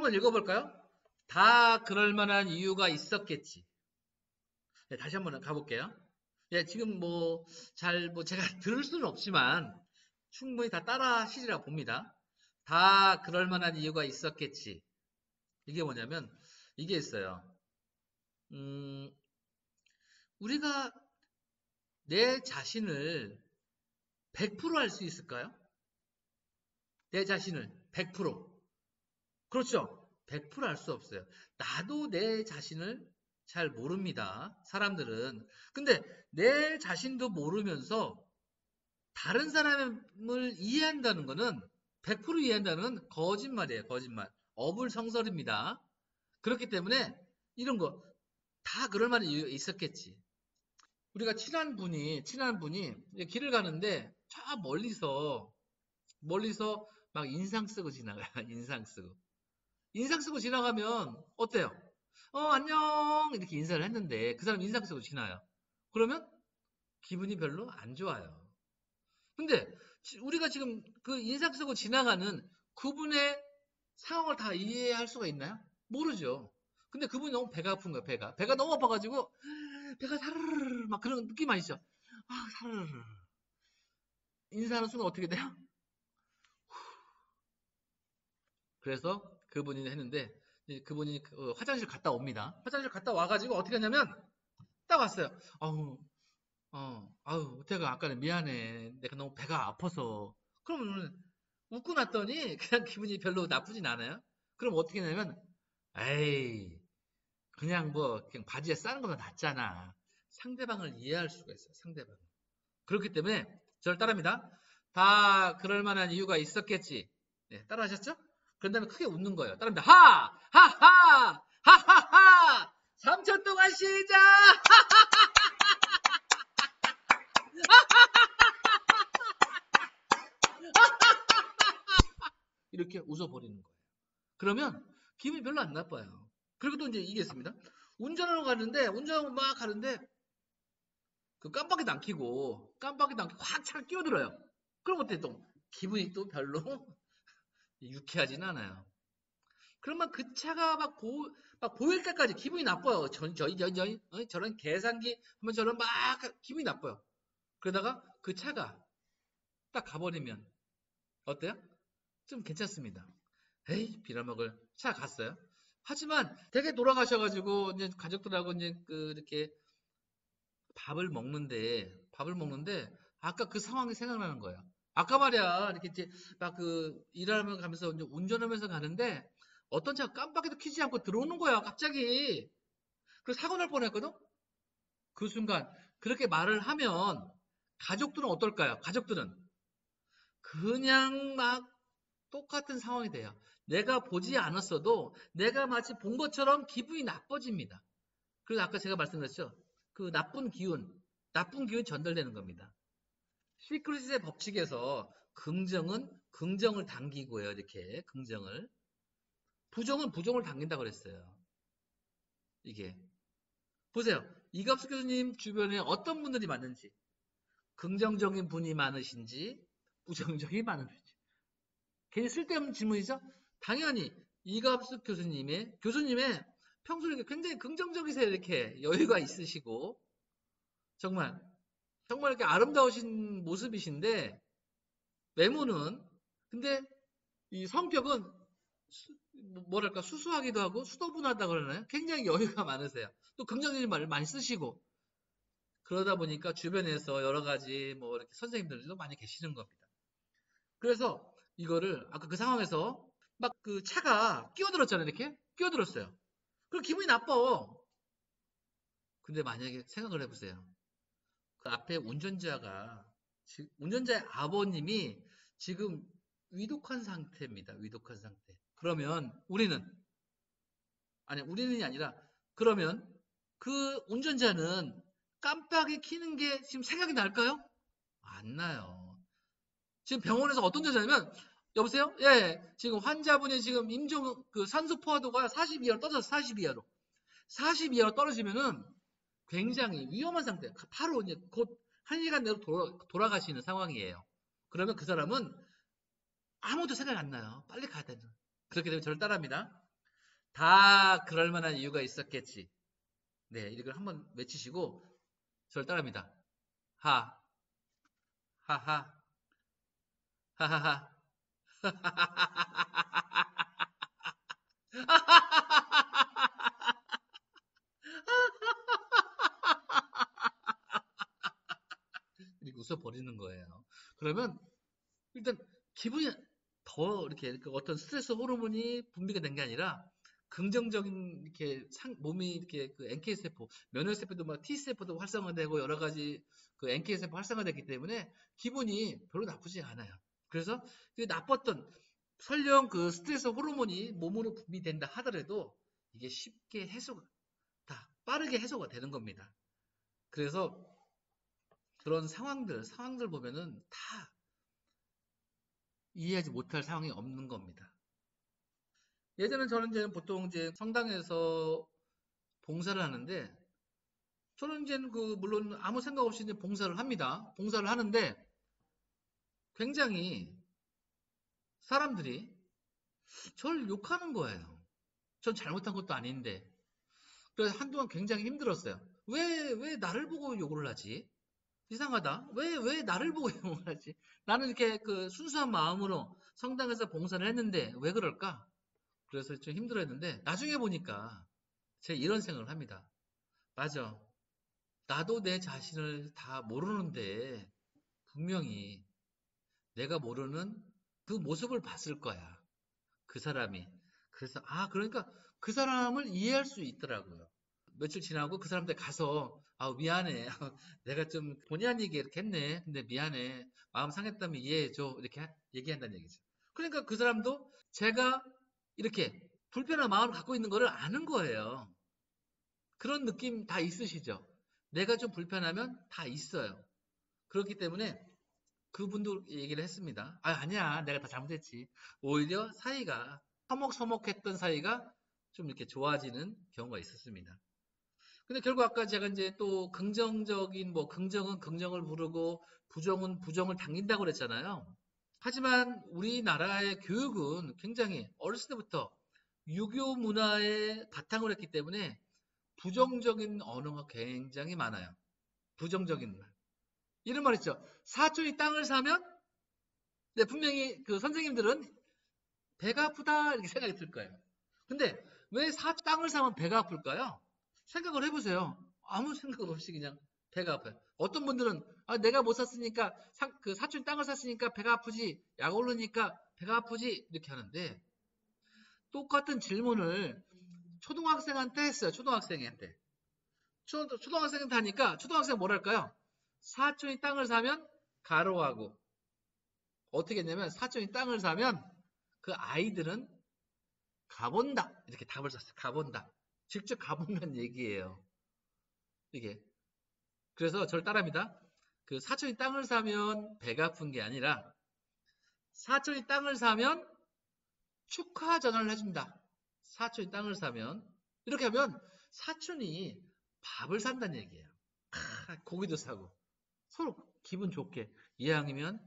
한번 읽어볼까요? 다 그럴 만한 이유가 있었겠지. 네, 다시 한번 가볼게요. 예, 지금 제가 들을 수는 없지만 충분히 다 따라 하시리라 봅니다. 다 그럴 만한 이유가 있었겠지. 이게 뭐냐면, 이게 있어요. 음, 우리가 내 자신을 100% 알 수 있을까요? 내 자신을 100%. 그렇죠? 100% 알 수 없어요. 나도 내 자신을 잘 모릅니다. 사람들은. 근데 내 자신도 모르면서 다른 사람을 이해한다는 거는 100% 이해한다는 건 거짓말이에요. 거짓말. 어불성설입니다. 그렇기 때문에 이런 거 다 그럴 만한 이유가 있었겠지. 우리가 친한 분이 길을 가는데 저 멀리서 막 인상 쓰고 지나가요. 인상 쓰고 지나가면 어때요? 안녕 이렇게 인사를 했는데 그 사람 인상 쓰고 지나요. 그러면 기분이 별로 안 좋아요. 근데 우리가 지금 그 인상 쓰고 지나가는 그분의 상황을 다 이해할 수가 있나요? 모르죠. 근데 그분이 너무 배가 아픈 거야, 배가. 배가 너무 아파가지고, 배가 사르르르 막 그런 느낌 아시죠? 아, 사르르르. 인사하는 순간 어떻게 돼요? 그래서 그분이 했는데, 그분이 화장실 갔다 옵니다. 화장실 갔다 와가지고 어떻게 하냐면, 딱 왔어요. 아우, 아우, 태가 아까는 미안해. 내가 너무 배가 아파서. 그러면 웃고 났더니 그냥 기분이 별로 나쁘진 않아요. 그럼 어떻게 하냐면, 에이, 그냥 바지에 싸는 거보다 낫잖아. 상대방을 이해할 수가 있어요. 상대방. 그렇기 때문에 저를 따라합니다. 다 그럴 만한 이유가 있었겠지. 네, 따라하셨죠? 그런 다음에 크게 웃는 거예요. 따라합니다. 하! 하하! 하하하! 3초 동안 시작! 이렇게 웃어버리는 거예요. 그러면 기분이 별로 안 나빠요. 그리고 또 이제 이게 있습니다. 운전하고 막 가는데 그 깜빡이도 안 켜고 확 차가 끼어들어요. 그럼 어때 또 기분이 또 별로 유쾌하진 않아요. 그러면 그 차가 막 보일 때까지 기분이 나빠요. 저런 계산기 하면 저런 막 기분이 나빠요. 그러다가 그 차가 딱 가버리면 어때요? 좀 괜찮습니다. 에이 빌어먹을 차 갔어요. 하지만 되게 돌아가셔가지고 이제 가족들하고 이제 이렇게 밥을 먹는데 아까 그 상황이 생각나는 거예요. 아까 말이야 이렇게 이제 막 일하면 가면서 이제 운전하면서 가는데 어떤 차가 깜빡이도 켜지 않고 들어오는 거야 갑자기. 그래서 사고 날 뻔했거든. 그 순간 그렇게 말을 하면 가족들은 어떨까요? 가족들은 그냥 막 똑같은 상황이 돼요. 내가 보지 않았어도 내가 마치 본 것처럼 기분이 나빠집니다. 그래서 아까 제가 말씀드렸죠. 그 나쁜 기운 전달되는 겁니다. 시크릿의 법칙에서 긍정은 긍정을 당기고요. 이렇게 긍정을. 부정은 부정을 당긴다고 그랬어요. 이게. 보세요. 이갑수 교수님 주변에 어떤 분들이 많은지. 긍정적인 분이 많으신지 부정적이 많으신지. 괜히 쓸데없는 질문이죠? 당연히 이갑수 교수님의 평소에 굉장히 긍정적이세요. 이렇게 여유가 있으시고 정말 정말 이렇게 아름다우신 모습이신데 외모는 근데 이 성격은 뭐랄까 수수하기도 하고 수더분하다 그러나요? 굉장히 여유가 많으세요. 또 긍정적인 말을 많이 쓰시고 그러다 보니까 주변에서 여러 가지 뭐 이렇게 선생님들도 많이 계시는 겁니다. 그래서 이거를 아까 그 상황에서 막 그 차가 끼어들었잖아요. 이렇게 끼어들었어요. 그럼 기분이 나빠. 근데 만약에 생각을 해보세요. 그 앞에 운전자의 아버님이 지금 위독한 상태입니다. 위독한 상태. 그러면 우리는이 아니라 그러면 그 운전자는 깜빡이 켜는 게 지금 생각이 날까요? 안 나요. 지금 병원에서 어떤 여자냐면 여보세요? 예, 지금 환자분이 지금 산소 포화도가 42로 떨어졌어. 42로. 42로 떨어지면은 굉장히 위험한 상태. 바로 이제 곧 1시간 내로 돌아가시는 상황이에요. 그러면 그 사람은 아무도 생각 안 나요. 빨리 가야 되는. 그렇게 되면 저를 따라합니다. 다 그럴 만한 이유가 있었겠지. 네, 이걸 한번 외치시고 저를 따라합니다. 하, 하하, 하하하. 이렇게 웃어버리는 거예요. 그러면 일단 기분이 더 이렇게 그 어떤 스트레스 호르몬이 분비가 된 게 아니라 긍정적인 이렇게 몸이 이렇게 그 NK 세포, 면역 세포도 막 T 세포도 활성화되고 여러 가지 그 NK 세포 활성화되기 때문에 기분이 별로 나쁘지 않아요. 그래서 그 나빴던 설령 그 스트레스 호르몬이 몸으로 분비된다 하더라도 이게 쉽게 해소가 다 빠르게 해소가 되는 겁니다. 그래서 그런 상황들 보면은 다 이해하지 못할 상황이 없는 겁니다. 예전에 저는 이제 보통 이제 성당에서 봉사를 하는데 저는 이제는 그 물론 아무 생각 없이 이제 봉사를 합니다. 봉사를 하는데 굉장히 사람들이 저를 욕하는 거예요. 전 잘못한 것도 아닌데. 그래서 한동안 굉장히 힘들었어요. 왜 나를 보고 욕을 하지? 이상하다. 왜 나를 보고 욕을 하지? 나는 이렇게 그 순수한 마음으로 성당에서 봉사를 했는데 왜 그럴까? 그래서 좀 힘들어했는데 나중에 보니까 제가 이런 생각을 합니다. 맞아. 나도 내 자신을 다 모르는데 분명히 내가 모르는 그 모습을 봤을 거야. 그 사람이. 그래서 그러니까 그 사람을 이해할 수 있더라고요. 며칠 지나고 그 사람한테 가서 미안해. 내가 좀 본의 아니게 이렇게 했네. 근데 미안해. 마음 상했다면 이해해줘. 이렇게 얘기한다는 얘기죠. 그러니까 그 사람도 제가 이렇게 불편한 마음을 갖고 있는 거를 아는 거예요. 그런 느낌 다 있으시죠? 내가 좀 불편하면 다 있어요. 그렇기 때문에 그분도 얘기를 했습니다. 아니야. 내가 다 잘못했지. 오히려 사이가 서먹서먹했던 사이가 좀 이렇게 좋아지는 경우가 있었습니다. 근데 결국 아까 제가 이제 또 긍정적인 뭐 긍정은 긍정을 부르고 부정은 부정을 당긴다고 그랬잖아요. 하지만 우리나라의 교육은 굉장히 어렸을 때부터 유교 문화에 바탕을 했기 때문에 부정적인 언어가 굉장히 많아요. 부정적인 말. 이런 말 있죠. 사촌이 땅을 사면 네, 분명히 그 선생님들은 배가 아프다 이렇게 생각이 들 거예요. 근데 왜 땅을 사면 배가 아플까요? 생각을 해보세요. 아무 생각 없이 그냥 배가 아파요. 어떤 분들은 내가 못 샀으니까 그 사촌 땅을 샀으니까 배가 아프지 약 오르니까 배가 아프지 이렇게 하는데 똑같은 질문을 초등학생한테 했어요. 초등학생한테. 초등학생한테 하니까 초등학생 뭐랄까요? 사촌이 땅을 사면 가로하고 어떻게 했냐면 사촌이 땅을 사면 그 아이들은 가본다 이렇게 답을 썼어요. 가본다. 직접 가본다는 얘기예요. 이게 그래서 저를 따라합니다. 그 사촌이 땅을 사면 배가 아픈 게 아니라 사촌이 땅을 사면 축하 전화를 해준다. 사촌이 땅을 사면 이렇게 하면 사촌이 밥을 산다는 얘기예요. 고기도 사고 서로 기분 좋게 이왕이면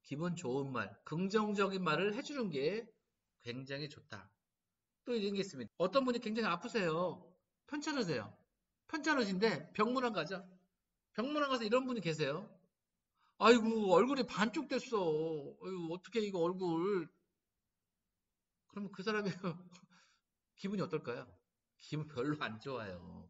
기분 좋은 말, 긍정적인 말을 해주는 게 굉장히 좋다. 또 이런 게 있습니다. 어떤 분이 굉장히 아프세요. 편찮으세요. 편찮으신데 병문안 가죠. 병문안 가서 이런 분이 계세요. 아이고 얼굴이 반쪽 됐어. 아이고 어떻게 이거 얼굴. 그러면 그 사람이 기분이 어떨까요? 기분 별로 안 좋아요.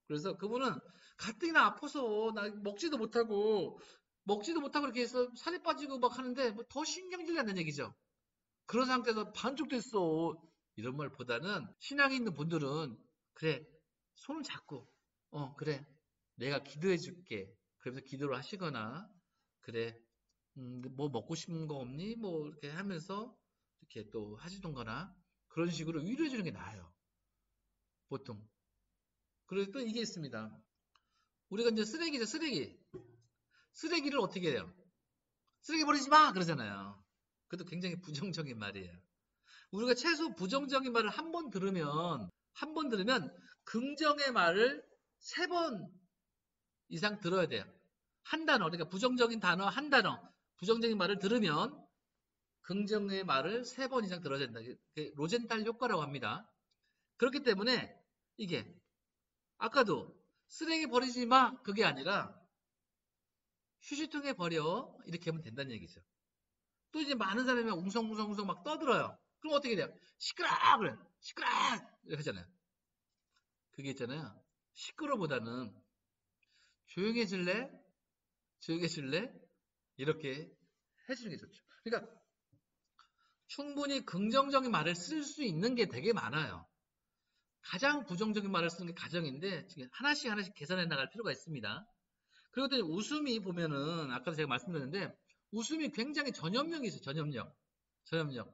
그래서 그분은 가뜩이나 아파서 나 먹지도 못하고 이렇게 해서 살이 빠지고 막 하는데 뭐더 신경질이 난다는 얘기죠. 그런 상태에서 반쪽 됐어. 이런 말보다는 신앙이 있는 분들은 그래 손을 잡고 그래 내가 기도해 줄게. 그러면서 기도를 하시거나 그래 뭐 먹고 싶은 거 없니? 뭐 이렇게 하면서 이렇게 또 하시던거나 그런 식으로 위로해 주는 게 나아요. 보통. 그래서 또 이게 있습니다. 우리가 이제 쓰레기죠, 쓰레기. 쓰레기를 어떻게 해요? 쓰레기 버리지 마! 그러잖아요. 그것도 굉장히 부정적인 말이에요. 우리가 최소 부정적인 말을 한 번 들으면 긍정의 말을 3번 이상 들어야 돼요. 한 단어, 그러니까 부정적인 단어 한 단어, 부정적인 말을 들으면 긍정의 말을 3번 이상 들어야 된다. 이게 로젠탈 효과라고 합니다. 그렇기 때문에 이게 아까도 쓰레기 버리지 마 그게 아니라 휴지통에 버려 이렇게 하면 된다는 얘기죠. 또 이제 많은 사람이 웅성웅성웅성 막 떠들어요. 그럼 어떻게 돼요? 시끄러! 그래. 시끄러! 이렇게 하잖아요. 그게 있잖아요. 시끄러보다는 조용해질래? 조용해질래? 이렇게 해주는 게 좋죠. 그러니까 충분히 긍정적인 말을 쓸 수 있는 게 되게 많아요. 가장 부정적인 말을 쓰는 게 가정인데 지금 하나씩 하나씩 개선해 나갈 필요가 있습니다. 그리고 또 웃음이 보면은 아까도 제가 말씀드렸는데 웃음이 굉장히 전염력이 있어요. 전염력. 전염력.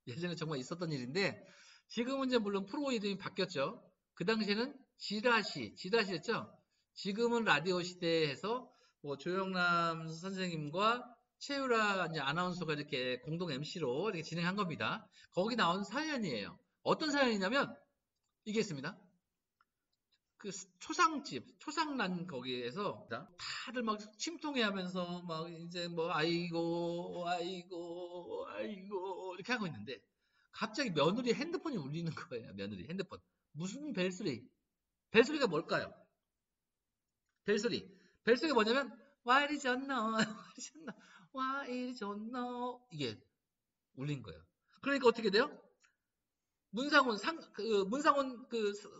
예전에 정말 있었던 일인데 지금은 이제 물론 프로 이름이 바뀌었죠. 그 당시에는 지라시였죠. 지금은 라디오 시대에서 뭐 조영남 선생님과 최유라 이제 아나운서가 이렇게 공동 MC로 이렇게 진행한 겁니다. 거기 나온 사연이에요. 어떤 사연이냐면 이게 있습니다. 그 초상집, 초상란 거기에서 다들 막 침통해 하면서 막 이제 뭐 아이고, 아이고, 아이고 이렇게 하고 있는데 갑자기 며느리 핸드폰이 울리는 거예요. 며느리 핸드폰. 무슨 벨소리? 벨소리가 뭘까요? 벨소리. 벨소리가 뭐냐면 Why did you know? Why did you know? 이게 울린 거예요. 그러니까 어떻게 돼요? 문상훈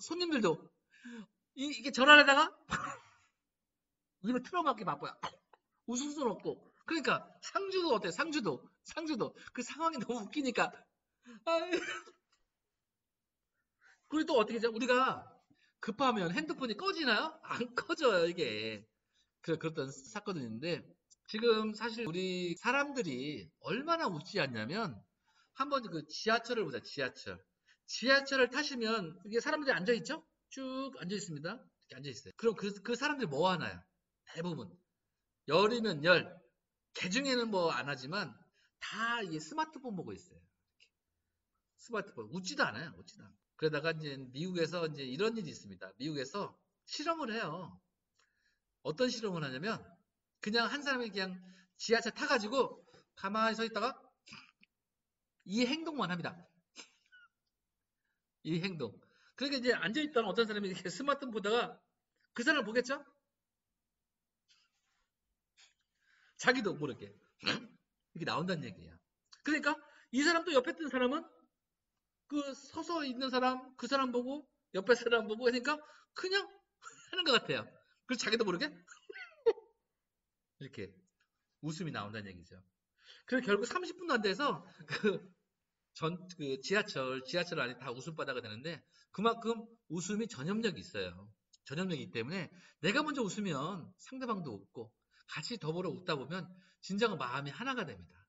손님들도 이게 전화하다가 입을 틀어막기 바빠요. 웃을 수는 없고. 그러니까 상주도 어때? 상주도 그 상황이 너무 웃기니까. 그리고 또 어떻게 죠 우리가 급하면 핸드폰이 꺼지나요? 안 꺼져요 이게. 그랬던 사건이 있는데 지금 사실 우리 사람들이 얼마나 웃지 않냐면 한번 그 지하철을 보자. 지하철을 타시면 이게 사람들이 앉아 있죠? 쭉 앉아 있습니다. 이렇게 앉아 있어요. 그럼 그 사람들이 뭐 하나요? 대부분 열이면 열. 개중에는 뭐 안 하지만 다 이게 스마트폰 보고 있어요. 스마트폰 웃지도 않아요. 웃지도 않아요. 그러다가 이제 미국에서 이제 이런 일이 있습니다. 미국에서 실험을 해요. 어떤 실험을 하냐면 그냥 한 사람이 그냥 지하철 타가지고 가만히 서 있다가 이 행동만 합니다. 이 행동. 그러니까 이제 앉아있던 어떤 사람이 이렇게 스마트폰 보다가 그 사람을 보겠죠? 자기도 모르게 이렇게 나온다는 얘기예요. 그러니까 이 사람도 옆에 있던 사람은 그 서서 있는 사람, 그 사람 보고 옆에 사람 보고 하니까 그냥 하는 것 같아요. 그래서 자기도 모르게 이렇게 웃음이 나온다는 얘기죠. 그래서 결국 30분도 안 돼서 그 지하철 안에 다 웃음바다가 되는데 그만큼 웃음이 전염력이 있어요. 전염력이기 때문에 내가 먼저 웃으면 상대방도 웃고 같이 더불어 웃다 보면 진정한 마음이 하나가 됩니다.